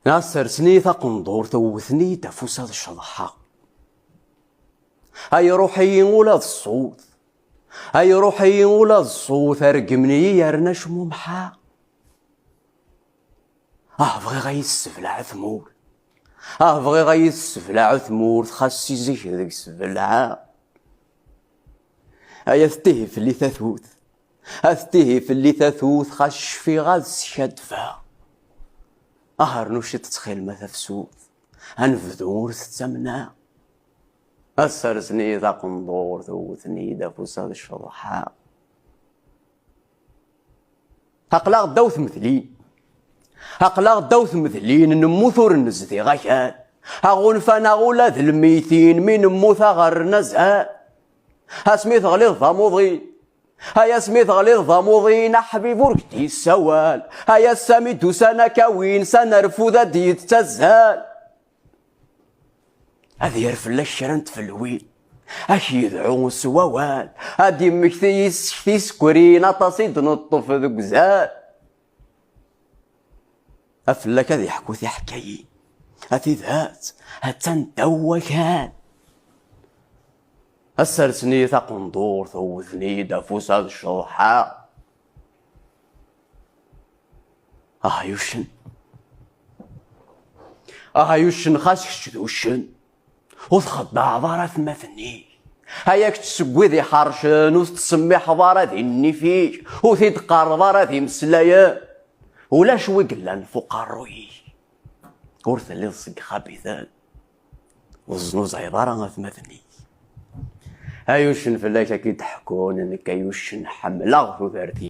ناسرتني تقنطور توثني تفوس هذا الشضحة. هاي روحي ولاد الصوت، هاي روحي ولاد الصوت ارقمني يا شمومحا. بغي غيسفلع ثمور، بغي غيسفلع ثمور خاصي زيك ذيك السفلعة. هيا ثتهف اللي تثوث، ثتهف اللي تثوث خاش في غاد الشدفة. رنوشي تتخيل ما تفسوث هنفذور تتمنى. أسرسني ذا قنطور ثوثني ذا فساد الشضحة. أقلا غداوث مثلين، أقلا غداوث مثلين نموت ور نزدي غيان. أغنفانا غولا ذ الميتين من نموت غير نزهان. اسمي تغليظ ضموضين، هيا سميت غليظ ضموضين حبيب وركتي السوال. هيا السامي دوسانا كاوين سنرفو دي تزهال. هذي يرفل الشرنت في الويل اكي يدعو سوال. هادي مكتي يسكتي سكرين اطاسيد نطف ذوك زال. افلك هذي حكوثي حكايين هاتي ذات هتنتوى كان. أسرتني تقنطور ثوثني دافوس هاد الشضحة. يوشن يوشن خاصك تشدوشن وتخضع عبارة ثما فني. هياك تسقوي ذي حرشن وتسمي حضارة ذي النفيك وتدقار ضارة ذي مسلايا. ولا شوي قلان فوق الروي ورث اللي تصق خبيثان والزنوز عبارة ثما فني. هايوشن فلاش كي تحكون انك ايوشن حملة ثوثارتي.